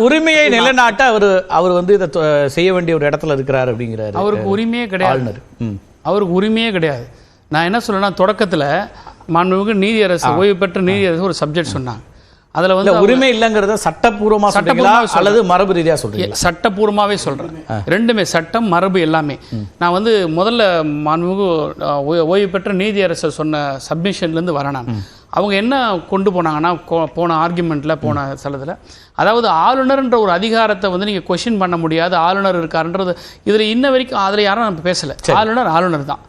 உரிமையை நிலைநாட்ட அவர் வந்து இதை செய்ய வேண்டிய ஒரு இடத்துல இருக்கிறார் அப்படிங்கிறாரு. அவருக்கு உரிமையே கிடையாது. அவருக்கு உரிமையே கிடையாது. நான் என்ன சொல்றேன்னா, தொடக்கத்தில் மாண்புமிகு நீதியரசு, ஓய்வு பெற்ற நீதியரசு ஒரு சப்ஜெக்ட் சொன்னாங்க. அதில் வந்து உரிமை இல்லைங்கிறத சட்டப்பூர்வமா சொல்றீங்களா அல்லது மரபு ரீதியா சொல்றீங்க? சட்டப்பூர்வமாவே சொல்றேன். ரெண்டுமே, சட்டம் மரபு எல்லாமே. நான் வந்து முதல்ல மாண்புமிகு ஓய்வு பெற்ற நீதியரசு சொன்ன சப்மிஷன்லேருந்து வரேன். நான் அவங்க என்ன கொண்டு போனாங்கன்னா, போன ஆர்குமெண்ட்டில், போன ஸ்தலத்தில், அதாவது ஆளுநர்ன்ற ஒரு அதிகாரத்தை வந்து நீங்கள் கொஸ்டின் பண்ண முடியாது, ஆளுநர் இருக்காருன்றது இதில் இன்ன வரைக்கும் அதில் யாரும் நம்ம பேசலை. ஆளுநர் தான்.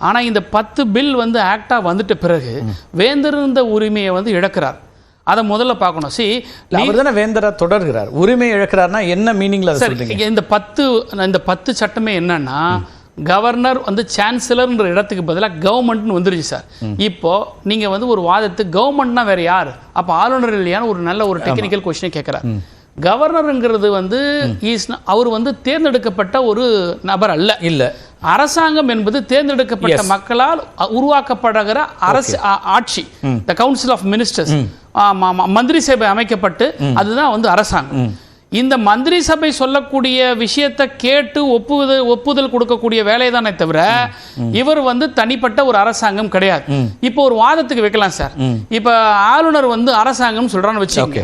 ஆனால் இந்த 10 பில் வந்து ஆக்டாக வந்துட்ட பிறகு வேந்திருந்த உரிமையை வந்து இழக்கிறார். அதை முதல்ல பார்க்கணும். அவர்தானே வேந்தரா தொடர்கிறார், உரிமை இழக்கிறார்னா என்ன மீனிங்ல? இந்த 10 சட்டமே என்னன்னா, கவர்னர் வந்து சான்சலர்ன்ற இடத்துக்கு பதிலாக கவர்மெண்ட்னு வந்துருச்சு சார். இப்போ நீங்க வந்து ஒரு வாதத்துக்கு கவர்மெண்ட்னா வேற யார், அப்ப ஆளுநர் இல்லையான்னு ஒரு நல்ல ஒரு டெக்னிக்கல் கொஸ்டினை கேட்கிறார். கவர்னருங்கிறது வந்து அவர் வந்து தேர்ந்தெடுக்கப்பட்ட ஒரு நபர் அல்ல. அரசாங்கம் என்பது தேர்ந்தெடுக்கப்பட்ட மக்களால் உருவாக்கப்படுகிற அரசு ஆட்சி, த கவுன்சில் ஆஃப் மினிஸ்டர்ஸ், மந்திரி சபை அமைக்கப்பட்டு அதுதான் வந்து அரசாங்கம். இந்த மந்திரி சபை சொல்லக்கூடிய விஷயத்தை கேட்டு ஒப்புதல் கொடுக்கக்கூடிய வேலையை தானே தவிர இவர் வந்து தனிப்பட்ட ஒரு அரசாங்கம் கிடையாது. இப்போ ஒரு வாதத்துக்கு வைக்கலாம் சார். இப்ப ஆளுநர் வந்து அரசாங்கம் சொல்றான்னு வச்சுக்கோங்க.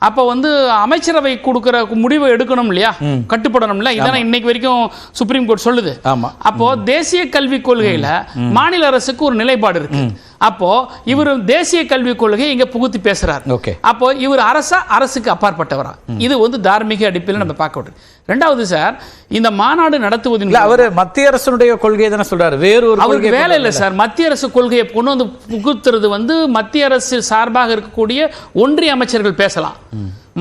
அப்போ வந்து அமைச்சரவை கொடுக்கிற முடிவை எடுக்கணும் இல்லையா, கட்டுப்படணும் இல்லையா? இதான இன்னைக்கு வரைக்கும் சுப்ரீம் கோர்ட் சொல்லுது. அப்போ தேசிய கல்விக் கொள்கையில மாநில அரசுக்கு ஒரு நிலைப்பாடு இருக்கு. அப்போ இவர் தேசிய கல்விக் கொள்கையை இங்க புகுத்தி பேசுறாரு. அப்போ இவர் அரசுக்கு அப்பாற்பட்டவரா? இது வந்து தார்மீக அடிப்படையில் நம்ம பார்க்க வேண்டும். ரெண்டாவது சார், இந்த மாநாடு நடத்துவதில் அவர் மத்திய அரசுடைய கொள்கையை தானே சொல்றாரு, வேறு ஒரு அவருக்கு வேலை இல்லை சார். மத்திய அரசு கொள்கையை கொண்டு வந்து புகுத்துறது வந்து மத்திய அரசு சார்பாக இருக்கக்கூடிய ஒன்றிய அமைச்சர்கள் பேசலாம்,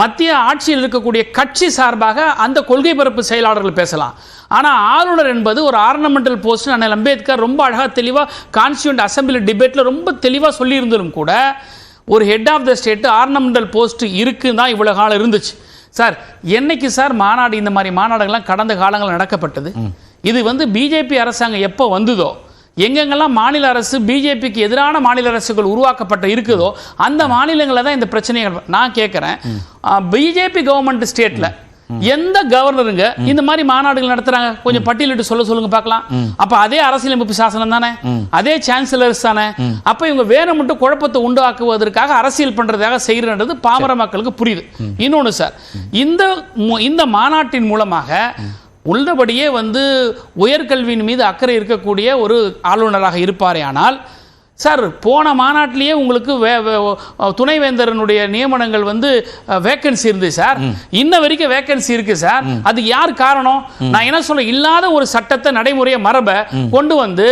மத்திய ஆட்சியில் இருக்கக்கூடிய கட்சி சார்பாக அந்த கொள்கை பரப்பு செயலாளர்கள் பேசலாம். ஆனால் ஆளுநர் என்பது ஒரு ஆர்னமெண்டல் போஸ்ட். அண்ணல் அம்பேத்கர் ரொம்ப அழகாக தெளிவாக கான்ஸ்டியூண்ட் அசம்பிளி டிபேட்டில் ரொம்ப தெளிவாக சொல்லியிருந்தாலும் கூட ஒரு head of the state ornamental post இருக்குன்னு தான் இவ்வளோ காலம் இருந்துச்சு சார். என்னைக்கு சார் மாநாடு, இந்த மாதிரி மாநாடுகள்லாம் கடந்த காலங்களில் நடக்கப்பட்டது? இது வந்து பிஜேபி அரசாங்கம் எப்போ வந்ததோ, எங்கெங்கெல்லாம் மாநில அரசு பிஜேபிக்கு எதிரான மாநில அரசுகள் உருவாக்கப்பட்ட இருக்குதோ அந்த மாநிலங்களில் தான் இந்த பிரச்சனைகள். நான் கேட்குறேன், பிஜேபி கவர்மெண்ட் ஸ்டேட்ல எந்த கவர்னருங்க இந்த மாதிரி மாநாடுகள் நடத்துறாங்க? கொஞ்சம் பட்டியலிட்டு சொல்லுங்க பார்க்கலாம். அப்ப அதே அரசியலமைப்பு சாசனம் தானே, அதே சான்சலர்ஸ் தானே. அப்ப இவங்க வேற மட்டும் குழப்பத்தை உண்டாக்குவதற்காக அரசியல் பண்றதாக செய்யறது பாமர மக்களுக்கு புரியுது. இன்னொன்னு சார், இந்த மாநாட்டின் மூலமாக உள்ளபடியே வந்து உயர்கல்வியின் மீது அக்கறை இருக்கக்கூடிய ஒரு ஆளுநராக இருப்பாரே. ஆனால் சார், போன மாநாட்டிலேயே உங்களுக்கு துணைவேந்தரனுடைய நியமனங்கள் வந்து வேக்கன்சி இருந்து சார், இன்ன வரைக்கும் வேக்கன்சி இருக்கு சார். அது யார் காரணம்? நான் என்ன சொல்ல, இல்லாத ஒரு சட்டத்தை, நடைமுறையை, மரபை கொண்டு வந்து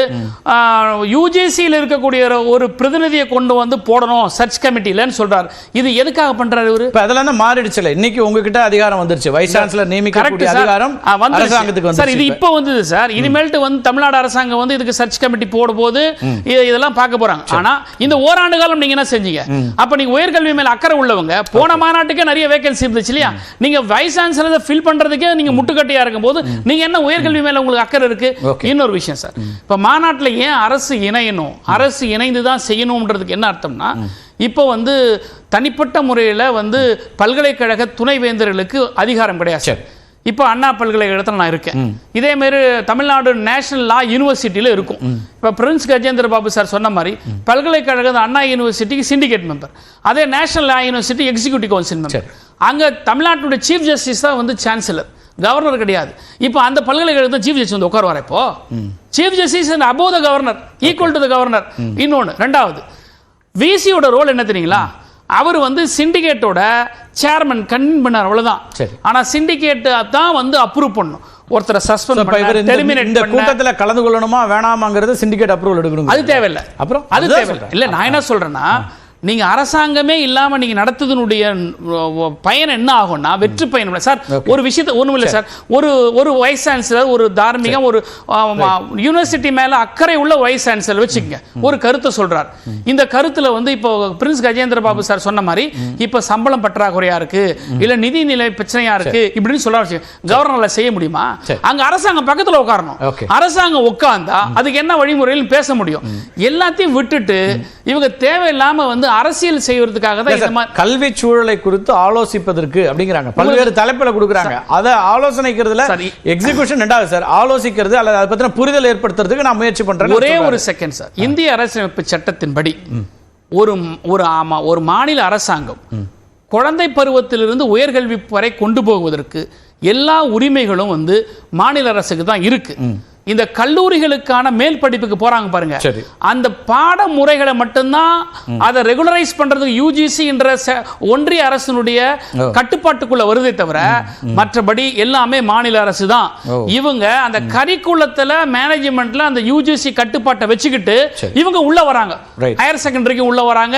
யூஜிசியில் இருக்கக்கூடிய ஒரு பிரதிநிதியை கொண்டு வந்து போடணும் சர்ச் கமிட்டிலன்னு சொல்றாரு. இது எதுக்காக பண்றாரு இவரு? அதெல்லாம் தான் மாறிடுச்சுல. இன்னைக்கு உங்ககிட்ட அதிகாரம் வந்துருச்சு, வைஸ் சான்சலர் நியமிக்கக்கூடிய அதிகாரம் அரசாங்கத்துக்கு வந்து சார். இது இப்போ வந்தது சார். இனிமேல்ட்டு வந்து தமிழ்நாடு அரசாங்கம் வந்து இதுக்கு சர்ச் கமிட்டி போடும்போது இதெல்லாம் பார்க்க போறாங்க. ஆனா இந்த ஓராண்டு காலம் நீங்க என்ன செஞ்சீங்க? அப்ப நீங்க உயர்கல்வி மேல அக்கறை உள்ளவங்க, போன மாநாட்டுக்கே நிறைய வேகன்சி இருந்துச்சு இல்லையா? நீங்க வைஸ் சான்சலர் ஃபில் பண்றதுக்கே நீங்க முட்டுக்கட்டையா இருக்கும்போது நீங்க என்ன உயர்கல்வி மேல உங்களுக்கு அக்கறை இருக்கு? இன்னொரு விஷயம் சார், இப்ப மாநாட்டில் ஏன் அரசு இணையணும், அரசு இணைந்து தான் செய்யணும்ன்றதுக்கு என்ன அர்த்தம்னா, இப்போ வந்து தனிப்பட்ட முறையில் வந்து பல்கலைக்கழக துணைவேந்தர்களுக்கு அதிகாரம் கிடையாது. இப்போ அண்ணா பல்கலைக்கழகத்தில் நான் இருக்கேன், இதே மாதிரி தமிழ்நாடு நேஷனல் லா யூனிவர்சிட்டியில் இருக்கும். இப்போ பிரின்ஸ் கஜேந்திர பாபு சார் சொன்ன மாதிரி பல்கலைக்கழக அண்ணா யூனிவர்சிட்டிக்கு சிண்டிகேட் மெம்பர், அதே நேஷனல் லா யூனிவர்சிட்டி எக்ஸிக்யூட்டிவ் கவுன்சில் மெம்பர். அங்கே தமிழ்நாட்டுடைய சீஃப் ஜஸ்டிஸ் தான் வந்து சான்சலர், கவர்னர் கிடையாது. இப்போ அந்த பல்கலைக்கழகத்தில் சீஃப் ஜஸ்டிஸ் வந்து உட்காருவார். இப்போ chief justice above the governor, equal to the governor. இன்னொன்று, ரெண்டாவது, விசியோட ரோல் என்ன தெரியுங்களா? அவர் வந்து சிண்டிகேட்டோட சேர்மன் கன்வீன் பண்ணார், அவ்வளவுதான். ஆனா சிண்டிகேட் தான் வந்து அப்ரூவ் பண்ணும். ஒருத்தரை சஸ்பெண்ட் பண்ண, டெர்மினேட் பண்ண, இந்த கூட்டத்துல கலந்து கொள்ளணுமா வேணாமாங்கிறது சிண்டிகேட் அப்ரூவல் எடுக்கணும். அது தேவையில்லை. அப்புறம் அது தேவையில்லை. இல்ல, நான் என்ன சொல்றேன்னா, நீங்க அரசாங்கமே இல்லாம நீங்க நடத்துவதனுடைய பயன் என்ன ஆகும்னா, வெற்றி பயன் சார். ஒரு விஷயத்தை ஒண்ணும் இல்லை சார், ஒரு வைஸ் சான்சலர், ஒரு தார்மீகம், ஒரு யூனிவர்சிட்டி மேல அக்கறை உள்ள வைஸ் சான்சலர் வச்சுக்கங்க, ஒரு கருத்தை சொல்றார். இந்த கருத்துல வந்து இப்போ பிரின்ஸ் கஜேந்திர பாபு சார் சொன்ன மாதிரி இப்ப சம்பளம் பற்றாக்குறையா இருக்கு, இல்ல நிதி நிலை பிரச்சனையா இருக்கு இப்படின்னு சொல்றாரு. கவர்னர்ல செய்ய முடியுமா? அங்க அரசாங்கம் பக்கத்துல உட்காரணும். அரசாங்கம் உட்கார்ந்தா அதுக்கு என்ன வழிமுறையில் பேச முடியும்? எல்லாத்தையும் விட்டுட்டு இவங்க தேவையில்லாம வந்து அரசியல் செய்வதற்காக தான் இந்த மாதிரி கல்வி சூழலை குறித்து ஆலோசிப்பதற்கு அப்படிங்கிறாங்க, பல்வேறு தலைப்புல கொடுக்குறாங்க. அதை ஆலோசனைக்கிறதுல எக்ஸிகியூஷன் ரெண்டாவது சார், ஆலோசிக்கிறது அல்லது அதை பத்தின புரிதல் ஏற்படுத்துறதுக்கு நான் முயற்சி பண்றேன். ஒரே ஒரு செகண்ட் சார், இந்திய அரசியலமைப்பு சட்டத்தின்படி ஒரு மாநில அரசாங்கம் குழந்தை பருவத்திலிருந்து உயர்கல்வி வரை கொண்டு போவதற்கு எல்லா உரிமைகளும் மாநில அரசுக்கு தான் இருக்கு. இந்த கல்லூரிகளுக்கான மேல் படிப்புக்கு போறாங்க பாருங்க, அந்த பாடமுறைகளை மட்டும்தான் அதை ரெகுலரைஸ் பண்றதுக்கு யூஜிசி என்ற ஒன்றிய அரசினுடைய கட்டுப்பாட்டுக்குள்ள வருதே தவிர மற்றபடி எல்லாமே மாநில அரசு தான். இவங்க அந்த கரிக்குலத்துல மேனேஜ்மெண்ட்ல அந்த யூஜிசி கட்டுப்பாட்டை வச்சுக்கிட்டு இவங்க உள்ள வராங்க, ஹையர் செகண்டரிக்கு உள்ள வராங்க,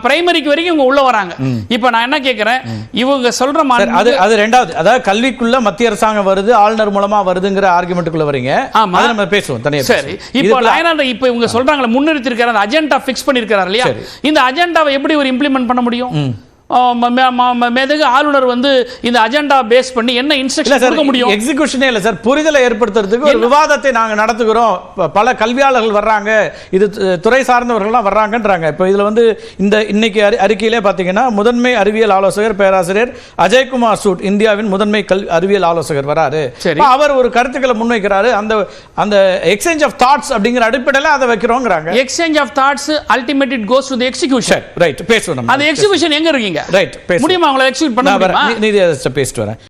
பிரைமரிக்கு வரைக்கும் இவங்க உள்ள வராங்க. இப்ப நான் என்ன கேட்கிறேன், இவங்க சொல்ற மாதிரி அது ரெண்டாவது, அதாவது கல்விக்குள்ள மத்திய அரசாங்கம் வருது, ஆளுநர் மூலமா வருதுங்கிற ஆர்குமெண்ட் வரீங்க. ஆமா, நம்ம பேசுவோம் தனியா. சரி, இப்போ இவங்க சொல்றாங்க முன்னிறுத்தி இருக்காரு, அந்த அஜெண்டா ஃபிக்ஸ் பண்ணிருக்காரு இல்லையா, இந்த அஜெண்டாவை எப்படி ஒரு இம்ப்ளிமெண்ட் பண்ண முடியும்? மேதகு ஆளுநர் இந்த அஜெண்டா பேஸ் பண்ணி என்ன இன்ஸ்ட்ரக்ஷன் கொடுக்க முடியும்? எக்ஸிகியூஷனே இல்ல சார், புரிதலை ஏற்படுத்துறதுக்கு ஒரு விவாதத்தை நாங்க நடத்துகிறோம், பல கல்வியாளர்கள் வர்றாங்க, இது துறை சார்ந்தவர்கள்லாம் வர்றாங்கன்றாங்க. இப்போ இதுல இந்த இன்னைக்கு அறிக்கையிலே பாத்தீங்கன்னா முதன்மை அறிவியல் ஆலோசகர் பேராசிரியர் அஜய்குமார் சூட் இந்தியாவின் முதன்மை அறிவியல் ஆலோசகர் வராரு. அவர் ஒரு கருத்துக்களை முன்வைக்கிறாரு, அந்த எக்ஸ்சேஞ்ச் ஆஃப் தாட்ஸ் அப்படிங்கிற அடிப்படையில் அதை வைக்கிறோங்கிறாங்க. Exchange of thoughts ultimate it goes to the execution. Right, பேசுவோம். அது எக்ஸிகியூஷன் எங்க இருக்கீங்க? ரைட், முடியுமா உங்களை எக்ஸிக்யூட் பண்ண முடியுமா? நீ பேசிட்டு வரேன்.